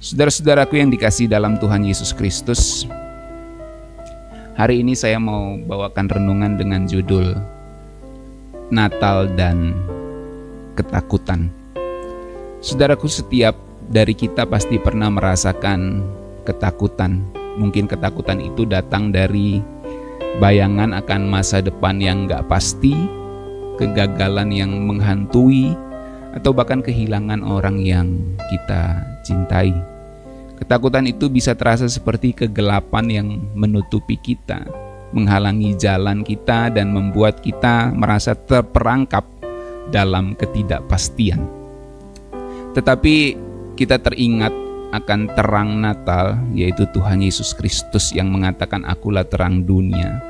Saudara-saudaraku yang dikasihi dalam Tuhan Yesus Kristus, hari ini saya mau bawakan renungan dengan judul Natal dan Ketakutan. Saudaraku, setiap dari kita pasti pernah merasakan ketakutan. Mungkin ketakutan itu datang dari bayangan akan masa depan yang gak pasti, kegagalan yang menghantui, atau bahkan kehilangan orang yang kita cintai. Ketakutan itu bisa terasa seperti kegelapan yang menutupi kita, menghalangi jalan kita dan membuat kita merasa terperangkap dalam ketidakpastian. Tetapi kita teringat akan terang Natal, yaitu Tuhan Yesus Kristus yang mengatakan, "Akulah terang dunia."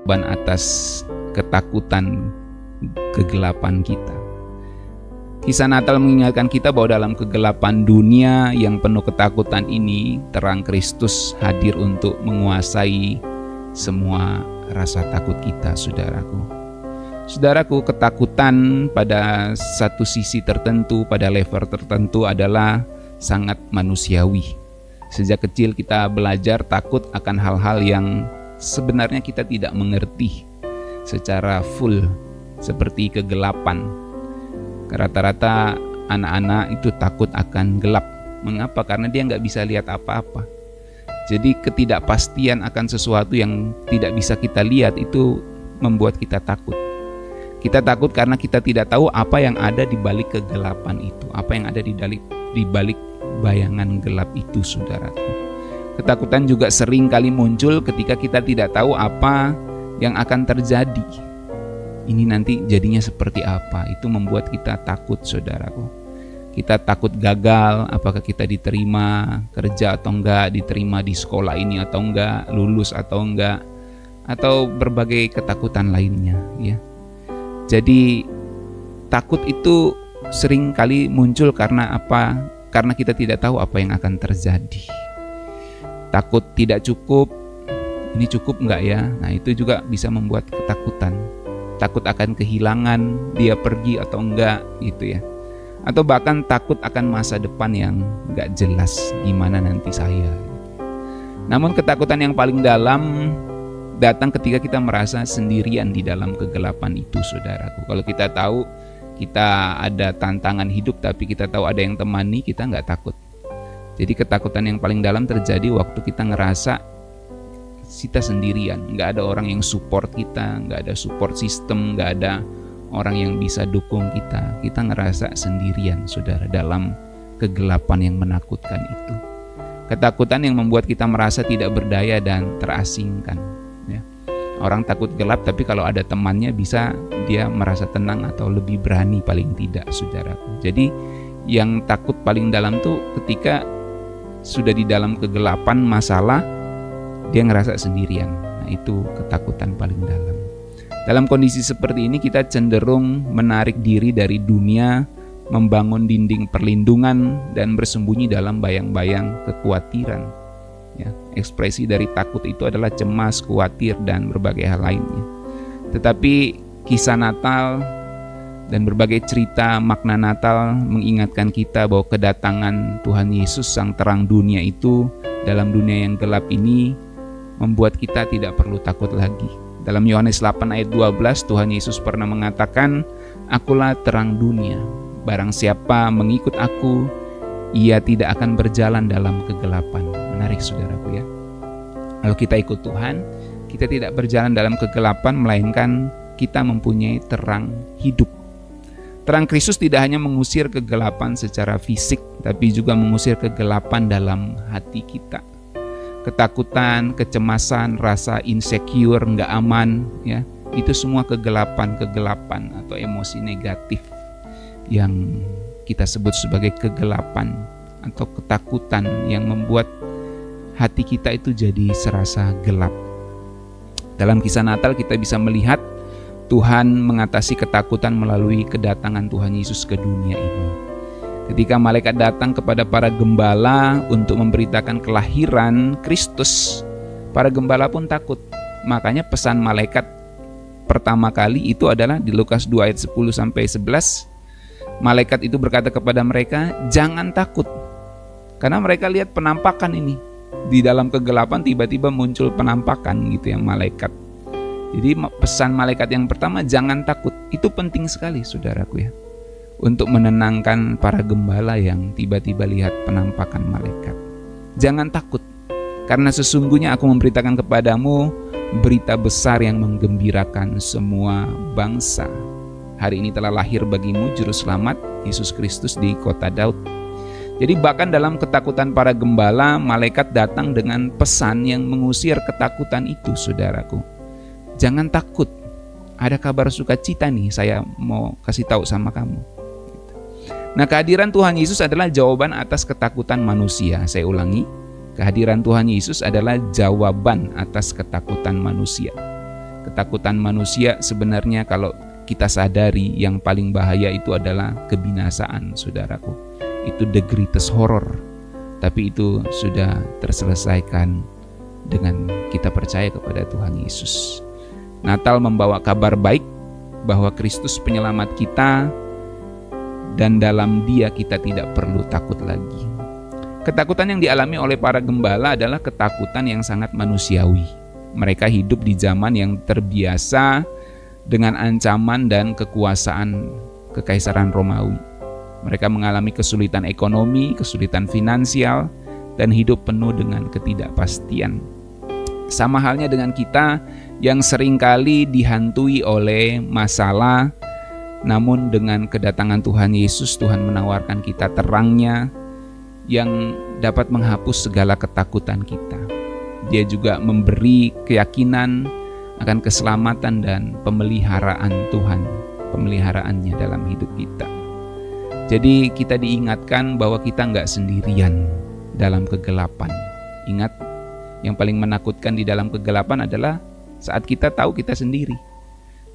Ban atas ketakutan kegelapan kita. Kisah Natal mengingatkan kita bahwa dalam kegelapan dunia yang penuh ketakutan ini, terang Kristus hadir untuk menguasai semua rasa takut kita, saudaraku. Saudaraku, ketakutan pada satu sisi tertentu, pada level tertentu adalah sangat manusiawi. Sejak kecil kita belajar takut akan hal-hal yang sebenarnya kita tidak mengerti secara full, seperti kegelapan. Rata-rata anak-anak itu takut akan gelap. Mengapa? Karena dia nggak bisa lihat apa-apa. Jadi ketidakpastian akan sesuatu yang tidak bisa kita lihat itu membuat kita takut. Kita takut karena kita tidak tahu apa yang ada di balik kegelapan itu, apa yang ada di balik bayangan gelap itu, saudaraku. Ketakutan juga sering kali muncul ketika kita tidak tahu apa yang akan terjadi. Ini nanti jadinya seperti apa? Itu membuat kita takut, saudaraku. Kita takut gagal, apakah kita diterima kerja atau enggak, diterima di sekolah ini atau enggak, lulus atau enggak, atau berbagai ketakutan lainnya, ya. Jadi takut itu sering kali muncul karena apa? Karena kita tidak tahu apa yang akan terjadi. Takut tidak cukup, ini cukup enggak ya? Nah, itu juga bisa membuat ketakutan. Takut akan kehilangan, dia pergi atau enggak, gitu ya. Atau bahkan takut akan masa depan yang enggak jelas gimana nanti saya. Namun ketakutan yang paling dalam datang ketika kita merasa sendirian di dalam kegelapan itu, saudaraku. Kalau kita tahu kita ada tantangan hidup tapi kita tahu ada yang temani, kita enggak takut. Jadi ketakutan yang paling dalam terjadi waktu kita ngerasa kita sendirian, nggak ada orang yang support kita, nggak ada support system, nggak ada orang yang bisa dukung kita. Kita ngerasa sendirian, saudara, dalam kegelapan yang menakutkan itu. Ketakutan yang membuat kita merasa tidak berdaya dan terasingkan, ya. Orang takut gelap, tapi kalau ada temannya bisa dia merasa tenang atau lebih berani paling tidak, saudaraku. Jadi yang takut paling dalam tuh ketika sudah di dalam kegelapan masalah, dia ngerasa sendirian. Nah, itu ketakutan paling dalam. Dalam kondisi seperti ini kita cenderung menarik diri dari dunia, membangun dinding perlindungan dan bersembunyi dalam bayang-bayang kekhawatiran. Ya, ekspresi dari takut itu adalah cemas, khawatir, dan berbagai hal lainnya. Tetapi kisah Natal dan berbagai cerita makna Natal mengingatkan kita bahwa kedatangan Tuhan Yesus sang terang dunia itu dalam dunia yang gelap ini membuat kita tidak perlu takut lagi. Dalam Yohanes 8 ayat 12, Tuhan Yesus pernah mengatakan, "Akulah terang dunia. Barang siapa mengikut aku, ia tidak akan berjalan dalam kegelapan." Menarik, saudaraku, ya. Kalau kita ikut Tuhan, kita tidak berjalan dalam kegelapan, melainkan kita mempunyai terang hidup. Terang Kristus tidak hanya mengusir kegelapan secara fisik, tapi juga mengusir kegelapan dalam hati kita. Ketakutan, kecemasan, rasa insecure, nggak aman, ya, itu semua kegelapan atau emosi negatif yang kita sebut sebagai kegelapan atau ketakutan yang membuat hati kita itu jadi serasa gelap. Dalam kisah Natal kita bisa melihat Tuhan mengatasi ketakutan melalui kedatangan Tuhan Yesus ke dunia ini. Ketika malaikat datang kepada para gembala untuk memberitakan kelahiran Kristus, para gembala pun takut. Makanya pesan malaikat pertama kali itu adalah di Lukas 2 ayat 10-11. malaikat itu berkata kepada mereka, jangan takut. Karena mereka lihat penampakan ini. Di dalam kegelapan tiba-tiba muncul penampakan gitu yang malaikat. Jadi pesan malaikat yang pertama, jangan takut. Itu penting sekali saudaraku ya. Untuk menenangkan para gembala yang tiba-tiba lihat penampakan malaikat. Jangan takut. Karena sesungguhnya aku memberitakan kepadamu berita besar yang menggembirakan semua bangsa. Hari ini telah lahir bagimu juru selamat Yesus Kristus di kota Daud. Jadi bahkan dalam ketakutan para gembala, malaikat datang dengan pesan yang mengusir ketakutan itu, saudaraku. Jangan takut, ada kabar sukacita nih saya mau kasih tahu sama kamu. Nah, kehadiran Tuhan Yesus adalah jawaban atas ketakutan manusia. Saya ulangi, kehadiran Tuhan Yesus adalah jawaban atas ketakutan manusia. Ketakutan manusia sebenarnya kalau kita sadari yang paling bahaya itu adalah kebinasaan, saudaraku. Itu the greatest horror. Tapi itu sudah terselesaikan dengan kita percaya kepada Tuhan Yesus. Natal membawa kabar baik bahwa Kristus penyelamat kita dan dalam Dia kita tidak perlu takut lagi. Ketakutan yang dialami oleh para gembala adalah ketakutan yang sangat manusiawi. Mereka hidup di zaman yang terbiasa dengan ancaman dan kekuasaan Kekaisaran Romawi. Mereka mengalami kesulitan ekonomi, kesulitan finansial, dan hidup penuh dengan ketidakpastian. Sama halnya dengan kita yang seringkali dihantui oleh masalah, namun dengan kedatangan Tuhan Yesus, Tuhan menawarkan kita terangnya yang dapat menghapus segala ketakutan kita. Dia juga memberi keyakinan akan keselamatan dan pemeliharaan Tuhan, pemeliharaannya dalam hidup kita. Jadi kita diingatkan bahwa kita nggak sendirian dalam kegelapan. Ingat, yang paling menakutkan di dalam kegelapan adalah saat kita tahu kita sendiri.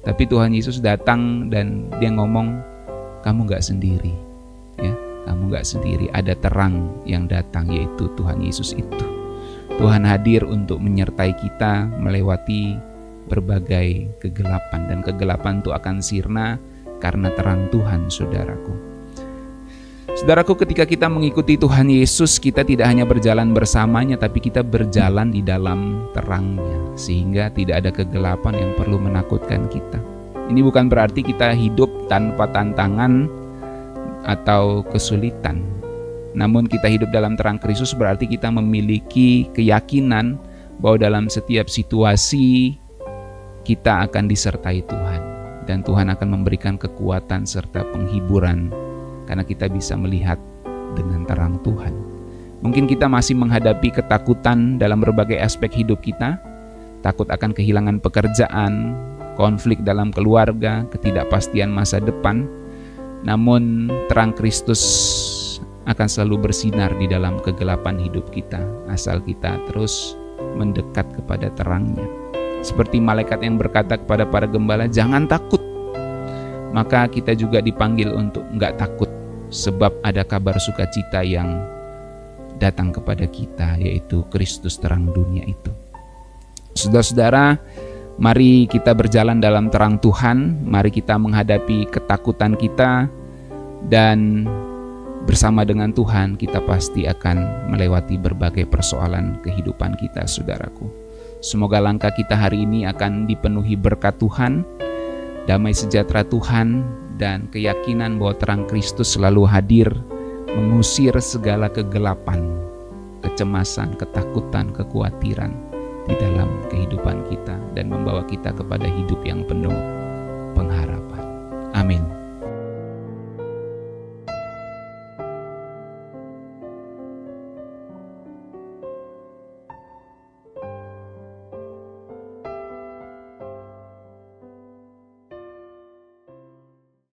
Tapi Tuhan Yesus datang dan Dia ngomong, kamu nggak sendiri, ya, kamu nggak sendiri. Ada terang yang datang, yaitu Tuhan Yesus itu. Tuhan hadir untuk menyertai kita melewati berbagai kegelapan, dan kegelapan itu akan sirna karena terang Tuhan, saudaraku. Saudaraku, ketika kita mengikuti Tuhan Yesus, kita tidak hanya berjalan bersamanya, tapi kita berjalan di dalam terangnya, sehingga tidak ada kegelapan yang perlu menakutkan kita. Ini bukan berarti kita hidup tanpa tantangan atau kesulitan. Namun kita hidup dalam terang Kristus berarti kita memiliki keyakinan bahwa dalam setiap situasi kita akan disertai Tuhan. Dan Tuhan akan memberikan kekuatan serta penghiburan karena kita bisa melihat dengan terang Tuhan. Mungkin kita masih menghadapi ketakutan dalam berbagai aspek hidup kita. Takut akan kehilangan pekerjaan, konflik dalam keluarga, ketidakpastian masa depan. Namun terang Kristus akan selalu bersinar di dalam kegelapan hidup kita, asal kita terus mendekat kepada terangnya. Seperti malaikat yang berkata kepada para gembala, jangan takut. Maka kita juga dipanggil untuk enggak takut, sebab ada kabar sukacita yang datang kepada kita, yaitu Kristus terang dunia itu. Saudara-saudara, mari kita berjalan dalam terang Tuhan. Mari kita menghadapi ketakutan kita, dan bersama dengan Tuhan kita pasti akan melewati berbagai persoalan kehidupan kita, saudaraku. Semoga langkah kita hari ini akan dipenuhi berkat Tuhan, damai sejahtera Tuhan, dan keyakinan bahwa terang Kristus selalu hadir mengusir segala kegelapan, kecemasan, ketakutan, kekhawatiran di dalam kehidupan kita dan membawa kita kepada hidup yang penuh